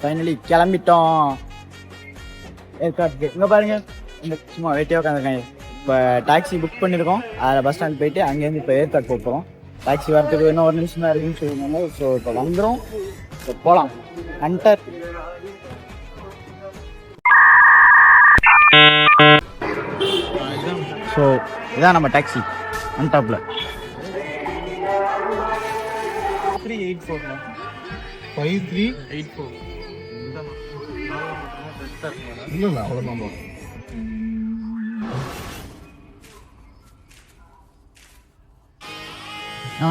Finally கிளம்பிட்டோம் ஏற்காட்டுக்கு. இங்கே பாருங்க, இந்த சும்மா வெட்டியாக உட்காந்துருக்காங்க. இப்போ டாக்ஸி புக் பண்ணியிருக்கோம், அதில் பஸ் ஸ்டாண்ட் போயிட்டு அங்கேருந்து இப்போ ஏற்காடு போகிறோம். டாக்ஸி வரத்துக்கு இன்னும் 1 நிமிஷம் தான் இருக்குன்னு சொல்லியிருந்தாங்க. ஸோ இப்போ வந்துடும், இப்போ போகலாம். ஹண்டர் ஸோ இதான் நம்ம டாக்ஸி ஒன் டாப்பில் 5384 இல்லை அவ்வளோதான்.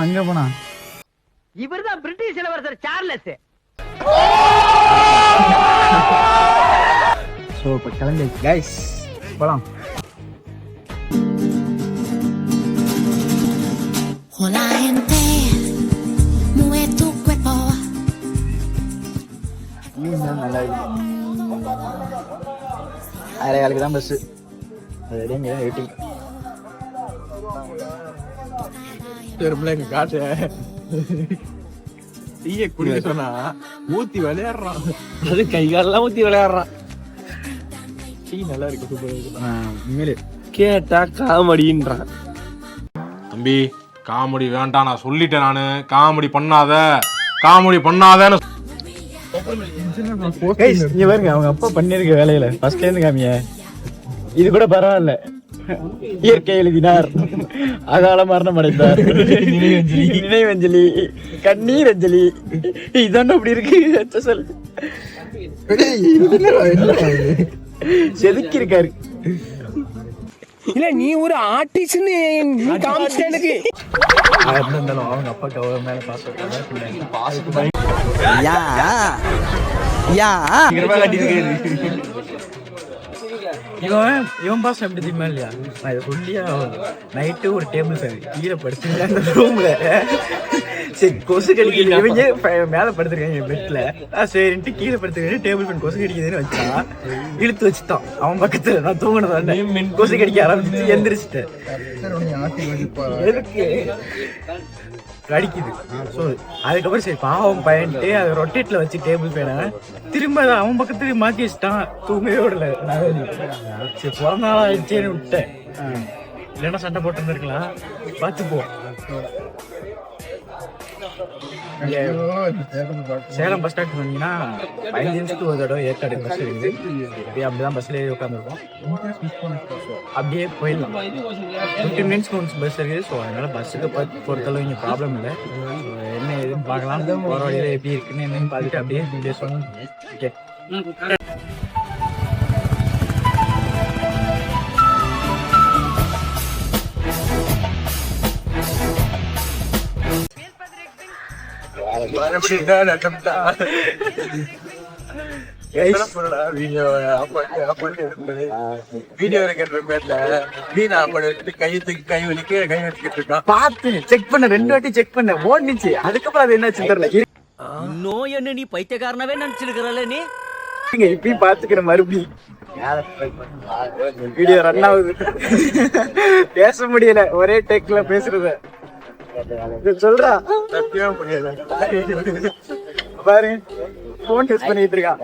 எங்கே போனா? இவர் தான் பிரிட்டிஷ் இளவரசர் சார்லஸ். ஸோ இப்போ கிளம்பி கைஸ் போகலாம். Hola gente, mueve tu cuerpo. நல்லா இருக்கு. 6:15 தான் பஸ்ஸு. அது ரெடிங்க வெயிட்டிங். எங்க காட்டு டீயை குடிக்க சொன்னா ஊத்தி விளையாடுறான். அது கைகாலெல்லாம் ஊத்தி விளையாடுறான். டீ நல்லா இருக்கு, சூப்பரா உண்மையிலே கேட்டா காமெடின்றான். தம்பி காமெடி வேண்டாம், நான் சொல்லிட்டேன். நானு காமெடி பண்ணாதன்னு இங்க பாருங்க, அவங்க அப்பா பண்ணிருக்க வேலையில ஃபர்ஸ்ட்ல இருந்து காமிய. இது கூட பரவாயில்ல. இயற்கை எழுதினார், அகால மரணம் அடைந்தார், நினைவஞ்சலி, கண்ணீர் அஞ்சலி. இதான அப்படி இருக்கு சொல். செதுக்கி இருக்காரு. இல்ல நீ ஒரு ஆர்டிஸ்ட் காமிச்சிட்டேனுக்கு. அவங்க அப்பாக்கு மேல பாஸ் யா யா இவன் பாஸ் எப்படி தெரியுமா இல்லையா? நான் இதை சொல்லியா நைட்டு ஒரு டேபிள் ஃபேன் கீழே படுத்துருக்கேன் அந்த ரூம்ல. சரி கொசு கடிக்குது, இவங்க மேல படுத்துருக்காங்க என் பெட்ல. சரின்ட்டு கீழே படுத்துருக்கேன், டேபிள் ஃபேன் கொசு கடிக்குதுன்னு வச்சா இழுத்து வச்சுட்டான் அவன் பக்கத்துல. நான் தூங்கினதான் கொசு கடிக்க ஆரம்பிச்சு எந்திரிச்சிட்டேன். எதுக்கு கடிக்குது. ஸோ அதுக்கப்புறம் சரி பாவம் பயன்ட்டு அதை ரொட்டேட்ல வச்சு டேபிள் ஃபேனை திரும்ப அவன் பக்கத்துலேயே மாற்றி வச்சுட்டான். தூங்கவே விடல. சரி பிறந்த நாள் ஆயிடுச்சேன்னு விட்டேன். இல்லைன்னா சண்டை போட்டு இருந்திருக்கலாம். பார்த்துப்போம். சேலம் பஸ் ஸ்டாண்ட் வந்தீங்கன்னா 5 நிமிஷத்துக்கு ஒரு தடவை ஏற்காடு பஸ் இருக்குது. அப்படிதான் பஸ்ல ஏறி உட்காந்துருக்கோம். அப்படியே போயிடலாம். 15 மினிட்ஸ்க்கு ஒன்ஸ் பஸ் இருக்குது. ஸோ அதனால பஸ்ஸுக்கு பொறுத்தளவு இங்கே ப்ராப்ளம் இல்லை. என்ன ஏதுன்னு பார்க்கலாம். போகிற வழியில் எப்படி இருக்குன்னு என்னன்னு பார்த்துட்டு அப்படியே வீடியோ சொல்லணும். ஓகே பார்த்து செக் பண்ண 2 வாட்டி செக் பண்ண ஓடிச்சு. அதுக்கப்புறம் அது என்னாச்சு தெரியல. நோய் என்ன நீ பைத்தியக்காரனவே நினைச்சிருக்கிறல்ல நீ. இப்பயும் பாத்துக்கிற மறுபடியும் வீடியோ ரன் ஆகுது. பேச முடியல ஒரே டேக்ல பேசுறத. சொல்றா பாரு போன் டெஸ்ட் பண்ணிட்டு இருக்கான்.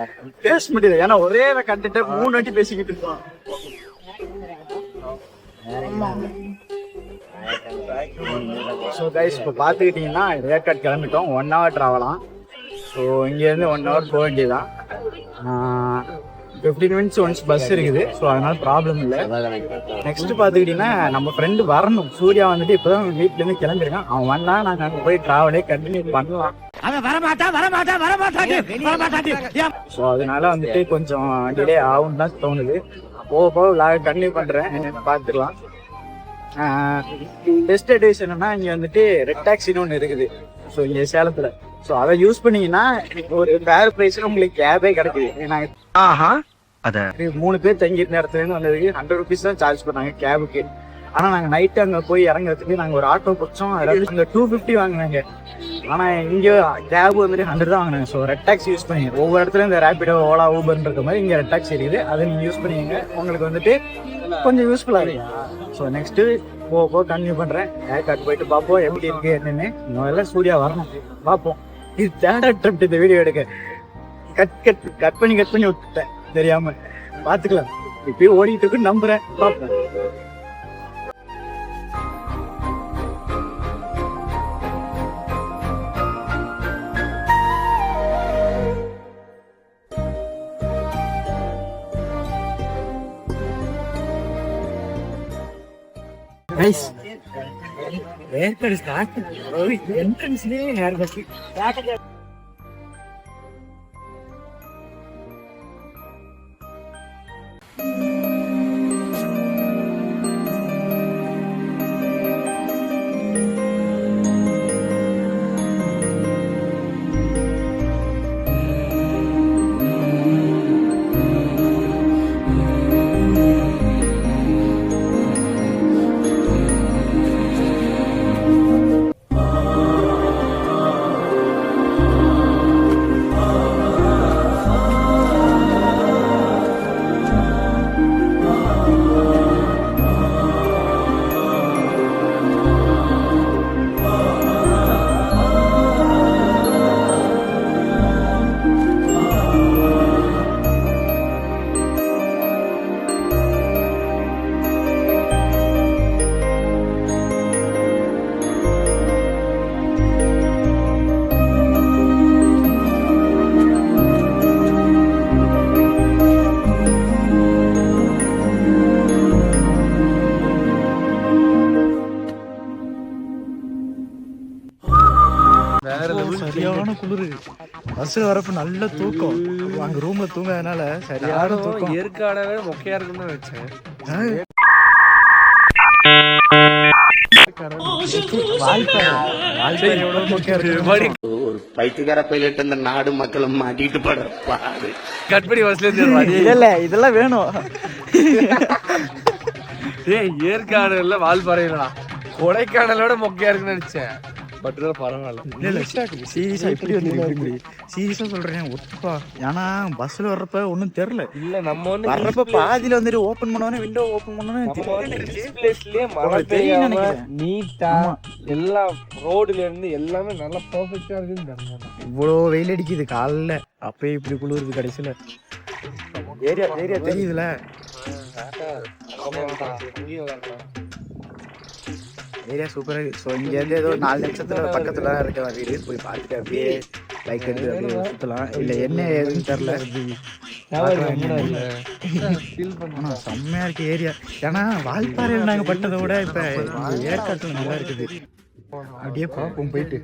பேச முடியல ஏன்னா ஒரே கண்டென்ட் 3 வாட்டி பேசிக்கிட்டு இருக்கான். ஸோ கைஸ் இப்போ பார்த்துக்கிட்டிங்கன்னா ஏற்காடு கிளம்பிட்டோம். 1 hour ட்ராவலாம். ஸோ இங்கேருந்து 1 hour போக வேண்டியதுதான். 15 மினிட்ஸ் ஒன்ஸ் பஸ் இருக்குது. ஸோ அதனால ப்ராப்ளம் இல்லை. நெக்ஸ்ட் பார்த்துக்கிட்டிங்கன்னா நம்ம ஃப்ரெண்டு வரணும். சூர்யா வந்துட்டு இப்போதான் வீட்டிலேருந்து கிளம்பிருக்கான். அவன் வந்தா நாங்கள் அங்கே போய் ட்ராவலே கண்டினியூ பண்ணலாம். ஸோ அதனால வந்துட்டு கொஞ்சம் டிலே ஆகும் தான் தோணுது. போக போக விளாக் கண்டினியூ பண்ணுறேன், பார்த்துக்கலாம். பெஸ்ட் அட்வைஸ் என்னன்னா, இங்கே வந்துட்டு ரெட் டாக்ஸின்னு ஒன்று இருக்குது. ஸோ இங்கே சேலத்தில். ஸோ அதை யூஸ் பண்ணீங்கன்னா ஒரு ஃபேர் ப்ரைஸில் உங்களுக்கு கேபே கிடைக்குது. நாங்கள் 3 பேர் தங்கியிருந்த இடத்துலேருந்து வந்ததுக்கு 100 rupees தான் சார்ஜ் பண்ணாங்க கேபுக்கு. ஆனால் நாங்கள் நைட்டு அங்கே போய் இறங்குறதுக்கு நாங்கள் ஒரு ஆட்டோ பிடிச்சோம். அதாவது அங்கே 250 வாங்கினாங்க. ஆனால் இங்கே கேப் வந்துட்டு 100 தான் வாங்கினாங்க. ஸோ ரெட் டாக்ஸி யூஸ் பண்ணி ஒவ்வொரு இடத்துல இந்த ரேபிடோ, ஓலா, ஊபர்ன்ற இருக்க மாதிரி இங்கே ரெட் டாக்ஸி இருக்குது. அதை நீங்கள் யூஸ் பண்ணிங்க, உங்களுக்கு வந்துட்டு கொஞ்சம் யூஸ்ஃபுல்லாக இருக்கும். ஸோ நெக்ஸ்ட்டு போக கண்டினியூ பண்ணுறேன். ஏற்காடு போயிட்டு பார்ப்போம் எப்படி இருக்குது என்னென்னு. முதல்ல சூர்யா வரணும், பார்ப்போம். இது தேர்ட் அட்டெம்ப்ட் இந்த வீடியோ எடுக்க. கட் பண்ணி விட்டுட்டேன் தெரியாம. பாத்துக்கலாம், இப்பயும் ஓடிட்டு இருக்கு நம்புறேன், பாப்பேன். ஏற்காடு ஸ்டார்ட் என்ட்ரன்ஸ்லயே ஹேர் கட். சரியான குளிரு. பஸ்ல வரப்ப நல்ல தூக்கம். அங்க ரூம்ல தூங்காதனால சரியான தூக்கம். ஏற்காடவே மொக்கையா இருக்குன்னு வச்சேன். ஒரு பைத்தியக்கார பைலட் அந்த நாடு மக்களும் மாட்டிட்டு படுறாரு. கட்படி பஸ்ல இல்ல இதெல்லாம் வேணும். ஏற்காடு இல்ல வால்பாறையிலடா, கொடைக்கானலோட மொக்கையா இருக்குன்னு நினைச்சேன். பட் பரவாயில்ல. சீரியஸா இப்படி வந்து சீரியஸா சொல்றேன் ஒத்துப்பா. ஏன்னா பஸ்ல வர்றப்ப ஒன்னும் தெரியல. இல்ல நம்ம வர்றப்ப பாதியில வந்துட்டு ஓபன் பண்ணோன்னே விண்டோ ஓபன் பண்ணோன்னே நீட்டா எல்லா ரோடுல இருந்து எல்லாமே நல்லா பெர்ஃபெக்ட்டா இருக்குன்னு. இவ்வளோ வெயில் அடிக்குது காலைல, அப்பயே இப்படி குளிருது கடைசியில. ஏரியா தெரியுதுல. ஏரியா சூப்பரா இருக்கு. ஸோ இங்க இருந்து ஏதோ 4 நிமிஷத்துல பக்கத்துல இருக்க வீடு போய் பார்த்துட்டு அப்படியே பைக் எடுத்து அப்படியே சுத்தலாம். இல்ல என்ன ஏதுன்னு தெரியல. செம்மையா இருக்கு ஏரியா. ஏன்னா வால்பாறையில் நாங்க பட்டதை விட இப்ப ஏற்காட்டுல நல்லா இருக்குது. அப்படியே பார்ப்போம் போயிட்டு.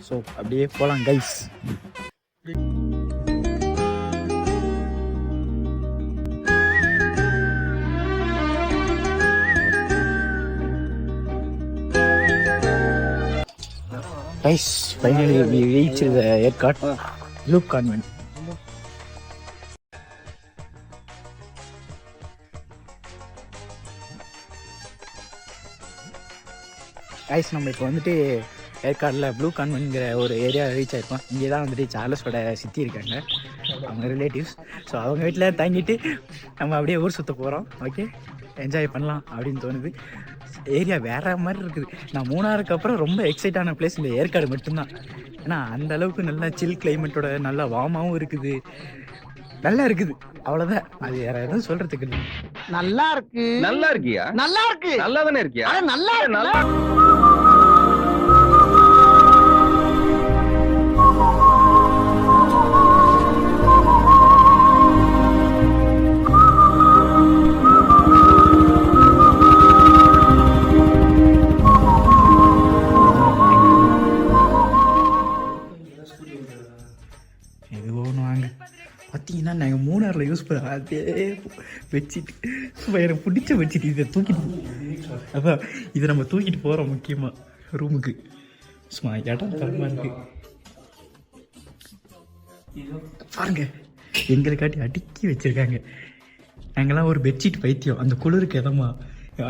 ஸோ அப்படியே போலாம் guys. Guys, finally we reached the Erkat Blue Convent. Guys, நம்ம இப்போ வந்துட்டு ஏற்காடில் ப்ளூ கான்வென்ட்ங்கிற ஒரு ஏரியா ரீச் ஆகிருக்கோம். இங்கே தான் வந்துட்டு சார்லஸோட சித்தி இருக்காங்க, அவங்க ரிலேட்டிவ்ஸ். ஸோ அவங்க வீட்டில் தங்கிட்டு நம்ம அப்படியே ஊர் சுற்ற போகிறோம். ஓகே, என்ஜாய் பண்ணலாம் அப்படின்னு தோணுது. ஏரியா வேற மாதிரி இருக்குது. நான் மூணாருக்கு அப்புறம் ரொம்ப எக்ஸைட்டான பிளேஸ் இந்த ஏற்காடு மட்டும்தான். ஏன்னா அந்த அளவுக்கு நல்லா சில் கிளைமேட்டோட நல்லா வார்மாகவும் இருக்குது, நல்லா இருக்குது. அவ்வளோதான், அது வேற எதுவும் சொல்றதுக்கு இல்லை. நல்லா இருக்கு. நல்லா இருக்கியா? நல்லா இருக்கு. நல்லா தானே இருக்கியா? நல்லா நல்லா. பார்த்தீங்கன்னா நாங்கள் மூணாரில் யூஸ் பண்ண அதே பெட்ஷீட், எனக்கு பிடிச்ச பெட்ஷீட். இதை தூக்கிட்டு அதான் இதை நம்ம தூக்கிட்டு போகிறோம் முக்கியமாக ரூமுக்கு. சும்மா இடம் தரமாக இருக்கு பாருங்க. எங்களுக்காட்டி அடுக்கி வச்சுருக்காங்க. நாங்கள்லாம் ஒரு பெட்ஷீட் பைத்தியம். அந்த குளிருக்கு எதமா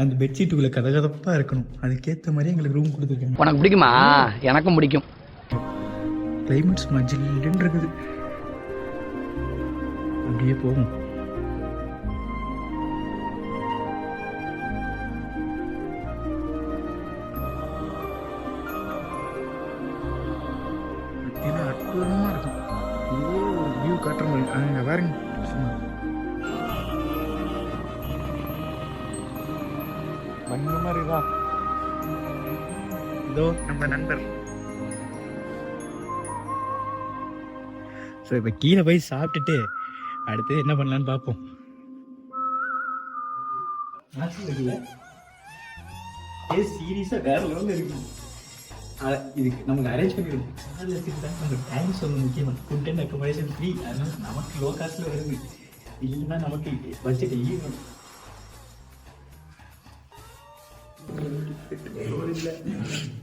அந்த பெட்ஷீட்டுக்குள்ளே கதகதப்பாக இருக்கணும், அதுக்கேற்ற மாதிரி எங்களுக்கு ரூம் கொடுத்துருக்காங்க. உனக்கு பிடிக்குமா? எனக்கும் பிடிக்கும். கிளைமேட்ஸ் மஜில்லுன்னு இருக்குது. அப்படியே போகும். கட்டுற மாதிரி அங்கே பாருங்க மண்ணு மாதிரி தான். இதோ நம்ம நண்பர். ஸோ இப்போ கீழே போய் சாப்பிட்டுட்டு அடுத்து என்ன பண்ணலான்னு பார்ப்போம். சீரியஸாக வேற லெவலில் இருக்கு. இதுக்கு நமக்கு அரேஞ்ச் பண்ணிடுது. நம்ம டைம் சொல்ல முக்கியமாக ஃபுட் அண்ட் அக்கமடேஷன் ஃப்ரீ. அதனால நமக்கு லோ காஸ்ட்டில் வருது. இல்லைன்னா நமக்கு பட்ஜெட் ஈவன்.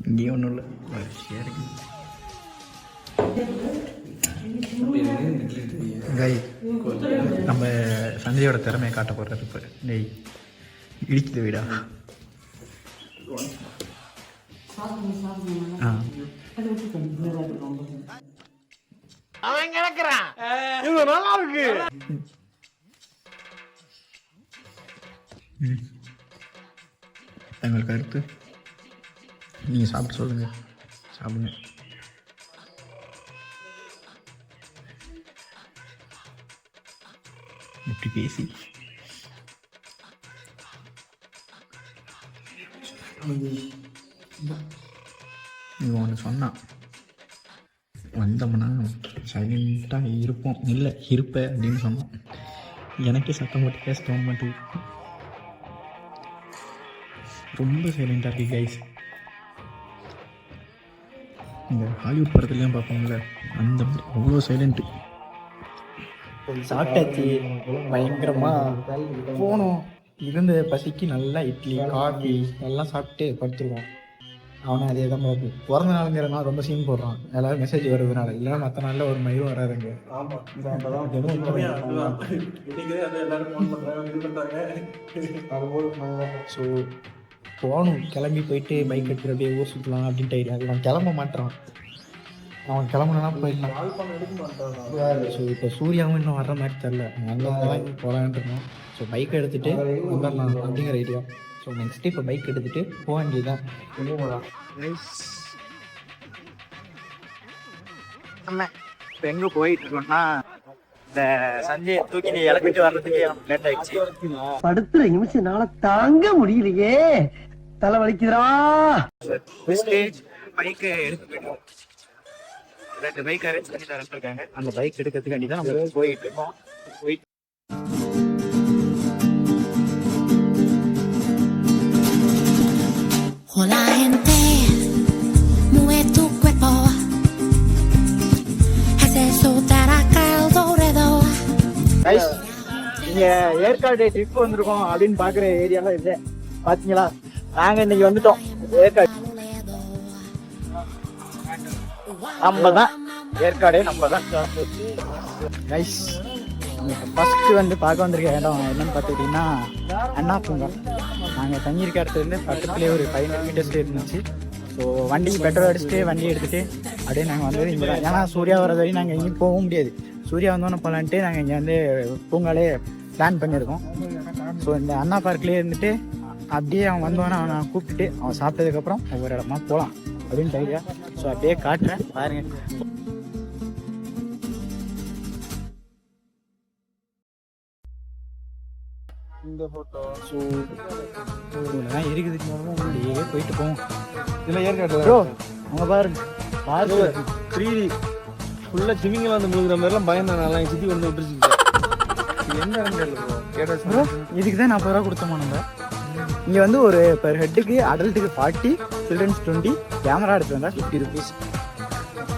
இங்கேயும் ஒன்றும் இல்லை, வரிசையாக இருக்கு. கை நம்ம சஞ்சயோட திறமையை காட்ட போடுறது இப்போ. நெய் இடிக்குது வீடா. அவன் கிடக்குறான். இது நல்லா இருக்கு. தங்கள் கருத்து நீங்கள் சாப்பிட்டு சொல்லுங்க. சாப்பிடுங்க. இப்படி பேசி இவன் ஒன்று சொன்னான், வந்தோம்னா சைலண்ட்டாக இருப்போம். இல்லை இருப்பேன் அப்படின்னு சொன்னான். எனக்கே சத்தம் போட்டு பேச தோண மாட்டேங்குது. ரொம்ப சைலண்டாக இருக்கு கைஸ். இந்த ஹாலிவுட் படத்துலையும் பார்ப்போம்ல அந்த மாதிரி அவ்வளோ சைலண்ட்டு. சாப்பிட்டாச்சு, பயங்கரமாக போனோம். இருந்த பசிக்கு நல்லா இட்லி காஃபி எல்லாம் சாப்பிட்டு படுத்துருவோம். அவனை அதே தான் பார்ப்போம். பிறந்த நாளுங்கிறதுனால ரொம்ப சீன் போடுறான். எல்லாரும் மெசேஜ் வருதுனால. இல்லைன்னா மற்ற நாளில் ஒரு மயிரும் வராதுங்க. ஸோ போகணும். கிளம்பி போயிட்டு பைக் எடுத்துகிட்டு அப்படியே ஊர் சுற்றலாம் அப்படின்ட்டு ஐடியா. அவன் கிளம்ப மாட்டான். அவன் கிளம்புனா போயிடலாம். ஸோ இப்போ சூர்யாவும் இன்னும் வர்ற மாதிரி தெரில. நல்லா தான் போகலான்ட்டு இருக்கோம். ஸோ பைக்கை எடுத்துகிட்டு வந்துடலாம் அப்படிங்கிற ஐடியா. ஸோ நெக்ஸ்ட்டு இப்போ பைக் எடுத்துகிட்டு போக வேண்டியதுதான். நம்ம இப்போ எங்கே போயிட்டு இருக்கோம்னா இந்த சஞ்சயை தூக்கி இறக்கிட்டு வர்றதுக்கு லேட் ஆயிடுச்சு. படுத்துற நிமிஷம்னால தாங்க முடியலையே, தலை வலிக்குதுடா. பைக்கை எடுத்து போயிட்டோம். 2 பைக் அரேஞ்ச் பண்ணி தரேன் இருக்காங்க. அந்த பைக் எடுக்கிறதுக்காண்டி தான் நம்ம போயிட்டு இருக்கோம். போயிட்டு Hola gente, mueve tu cuerpo. Haz eso para alrededor. Guys, இங்கே ஏற்காடு ட்ரிப் வந்திருக்கோம் அப்படின்னு பார்க்குற ஏரியாலாம் இல்லை. பார்த்தீங்களா, நாங்கள் இன்னைக்கு வந்துட்டோம் ஏற்காடு. நம்ம தான் ஏற்காடு, நம்ம தான் கைஸ். ஃபஸ்ட்டு வந்து பார்க்க வந்திருக்க இடம் என்னன்னு பார்த்துக்கிட்டிங்கன்னா அண்ணா பூங்கா. நாங்கள் தங்கியிருக்க இடத்துலேருந்து பக்கத்துலேயே ஒரு 500 மீட்டர்ஸ்லேயே இருந்துச்சு. ஸோ வண்டிக்கு பெட்ரோல் அடிச்சுட்டு வண்டி எடுத்துகிட்டு அப்படியே நாங்கள் வந்தது இங்கே தான். ஏன்னா சூர்யா வர வரையும் நாங்கள் எங்கேயும் போகவும் முடியாது. சூர்யா வந்தோன்னே போகலான்ட்டு நாங்கள் இங்கே வந்து பூங்காலே பிளான் பண்ணியிருக்கோம். ஸோ இந்த அண்ணா பார்க்லேயே இருந்துட்டு அப்படியே அவன் வந்தோன்னே அவனை கூப்பிட்டுட்டு அவன் சாப்பிட்டதுக்கப்புறம் ஒவ்வொரு இடமா போகலாம் அப்படின்னு ஐடியா. ஸோ அப்படியே காட்டுறேன் பாருங்கள். இந்த ஃபோட்டோ ஸோ இதெல்லாம் இருக்குது. அப்படியே போயிட்டு போவோம். இதில் ஏற்காடு ப்ரோ அங்கே பாருங்க, பார்க்கு 3D ஃபுல்லாக ஸ்விம்மிங்கில் வந்து முழுகிற மாதிரிலாம் பயந்தானால என் சித்தி வந்து விட்டுருச்சு. என்ன ப்ரோ இதுக்கு தான் 40 ரூபா கொடுத்தோமா நம்ம. இங்கே வந்து ஒரு பெர் ஹெட்டுக்கு அடல்ட்டுக்கு 40, சில்ட்ரன்ஸ் 20, கேமரா எடுத்து வந்தால் 50 ருபீஸ்.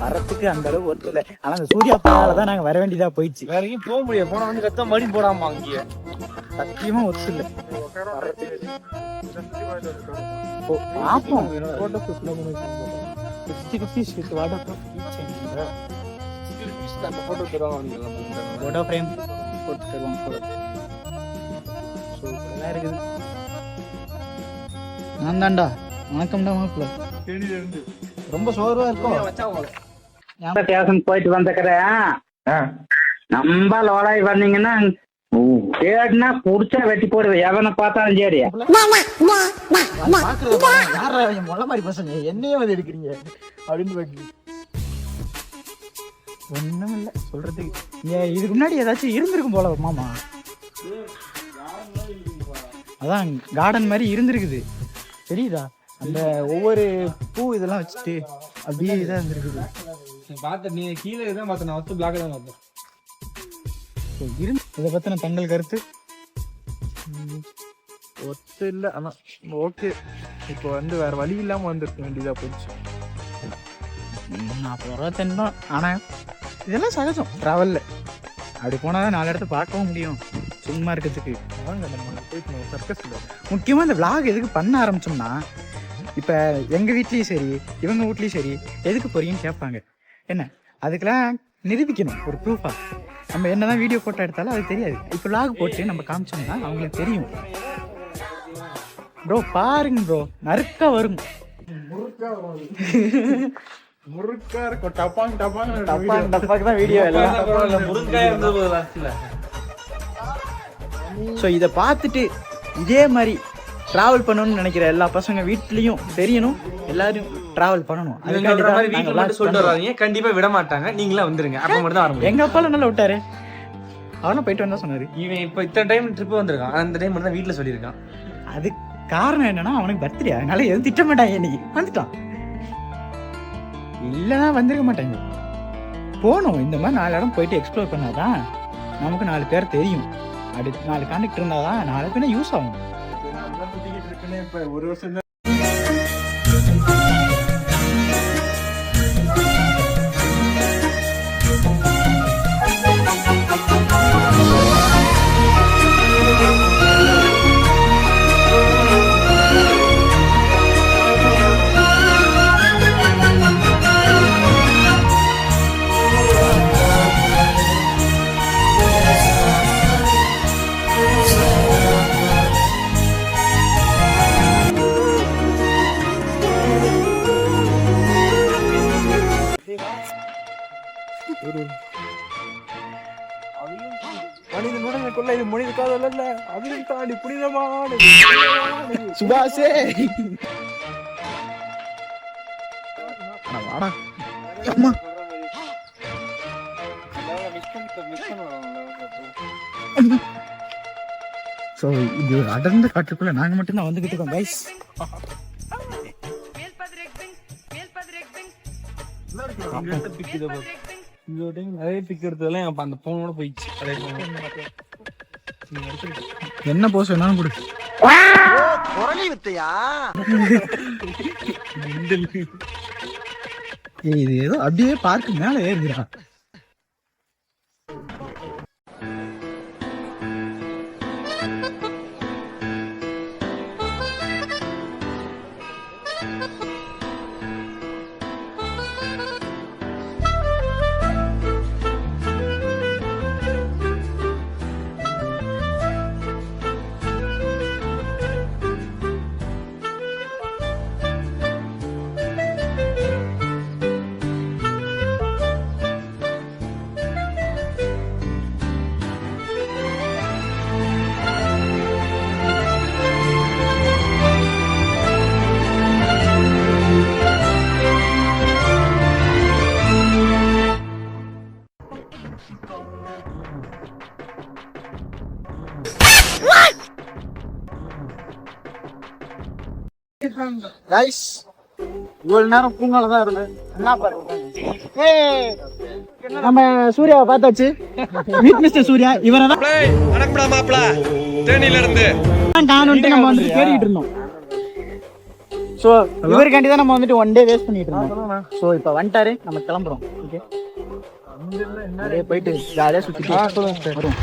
வரத்துக்கு அந்த அளவு ஒர்த்து இல்லை. ஆனால் அந்த சூர்யா பாலால் தான் நாங்கள் வர வேண்டியதாக போயிடுச்சு. வேற எங்கேயும் போக முடியாது. போனால் வந்து கத்த மணி போடாமா அங்கேயே சத்தியமாக ஒர்த்து இல்லை. பார்ப்போம். ஃபோட்டோ 50 வாட்டர் அந்த ஃபோட்டோ தருவாங்க. ஃபோட்டோ ஃப்ரேம் போட்டு தருவாங்க. ஸோ இதெல்லாம் இருக்குது. நான் தான்டா. வணக்கம்டா மாப்பிள்ள. ரொம்ப சோர்வாக இருக்கும். ஸ்டேஷன் போயிட்டு வந்துக்கிறேன். நம்ம லோடாய் வந்தீங்கன்னா தேடினா புடிச்சா வெட்டி போடுவேன். எவனை பார்த்தாலும் சரி. யாரா மொள்ள மாதிரி பசங்க என்னையே வந்து எடுக்கிறீங்க அப்படின்னு ஒன்றும் இல்லை சொல்கிறதுக்கு. இதுக்கு முன்னாடி ஏதாச்சும் இருந்திருக்கும் போல மாமா. அதான் கார்டன் மாதிரி இருந்திருக்குது தெரியுதா? அந்த ஒவ்வொரு பூ இதெல்லாம் வச்சுட்டு அப்படியே இதாக இருந்திருக்குது. பார்த்தேன், நீ கீழே தான் பார்த்தேன், நான் வந்து பிளாக் தான் பார்த்தேன். இதை பற்றின தங்கள் கருத்து? ஒத்து இல்லை, ஆனால் ஓகே. இப்போ வந்து வேற வழி இல்லாமல் வந்துருக்க வேண்டியதாக போச்சு. 40 ரூபா தென்னும். ஆனால் இதெல்லாம் சகஜம் ட்ராவலில். அப்படி போனால் தான் 4 இடத்த பார்க்கவும் முடியும் சும்மா இருக்கிறதுக்கு. வாங்க நம்ம போயிட்டு சர்க்கஸ். முக்கியமாக இந்த விளாக் எதுக்கு பண்ண ஆரம்பிச்சோம்னா, இப்போ எங்கள் வீட்லேயும் சரி இவங்க வீட்லேயும் சரி எதுக்கு போறீங்கன்னு கேட்பாங்க. என்ன அதுக்கெல்லாம் நிரூபிக்கணும் ஒரு ப்ரூஃபாக. நம்ம என்னதான் வீடியோ போட்டோ எடுத்தாலும் அது தெரியாது. இப்போ விளாக் போட்டு நம்ம காமிச்சோம்னா அவங்களுக்கு தெரியும். ப்ரோ பாருங்க ப்ரோ, நறுக்கா வரும். முருக்கா இருக்கும், டப்பாங்க டப்பாக்கு தான் வீடியோ எல்லாம். முருங்காய் இருந்தது லாஸ்ட்ல. ஸோ இதை பார்த்துட்டு இதே மாதிரி ட்ராவல் பண்ணணும்னு நினைக்கிற எல்லா பசங்க வீட்லேயும் தெரியணும், எல்லாரும் ட்ராவல் பண்ணணும். சொல்லிட்டு வராதீங்க, கண்டிப்பா விட மாட்டாங்க. நீங்களே வந்துருங்க, அப்ப மட்டும் தான் ஆரம்பிக்கும். எங்க அப்பால நல்லா விட்டாரு, அவனும் போயிட்டு வந்தா சொன்னாரு. இவன் இப்போ இத்தனை டைம் ட்ரிப் வந்திருக்கான், அந்த டைம் மட்டும் தான் வீட்டில் சொல்லியிருக்கான். அது காரணம் என்னன்னா அவனுக்கு பர்த்டே, அதனால எதுவும் திட்ட மாட்டாங்க. இன்னைக்கு வந்துட்டான், இல்லைன்னா வந்திருக்க மாட்டாங்க. போகணும், இந்த மாதிரி 4 இடம் போயிட்டு எக்ஸ்ப்ளோர் பண்ணாதான் நமக்கு 4 பேர் தெரியும். அப்படி 4 கான்டெக்ட் இருந்தாதான் 4 பேர் யூஸ் ஆகும். இப்போ ஒரு வருஷம் மனிதனுடனுக்குள்ள இது மனித காதல் அல்ல, அதையும் தாண்டி புனிதமான சுபாஷே வாடா. அம்மா ஸோ இது அடர்ந்த காட்டுக்குள்ள நாங்கள் மட்டும்தான் வந்துகிட்டு இருக்கோம் கைஸ். நிறைய பிக் எடுத்ததெல்லாம் அந்த போனோட போயிடுச்சு. என்ன போஸ் வேணாலும் கொடு. இது ஏதோ அப்படியே பார்க்கு மேல ஏறுகிறா. கைஸ் இவ்வளவு நேரம் பூங்கால தான் இருந்தேன். என்ன பாருங்க, நம்ம சூர்யாவை பார்த்தாச்சு. மீட் மிஸ்டர் சூர்யா, இவரை தான் நம்ம வந்து தேடிட்டு இருந்தோம். ஸோ இவருக்காண்டி தான் நம்ம வந்துட்டு 1 டே வேஸ்ட் பண்ணிட்டு இருந்தோம். ஸோ இப்போ வந்துட்டாரு, நம்ம கிளம்புறோம். ஓகே, போயிட்டு ஜாலியாக சுற்றிட்டு வருவோம்.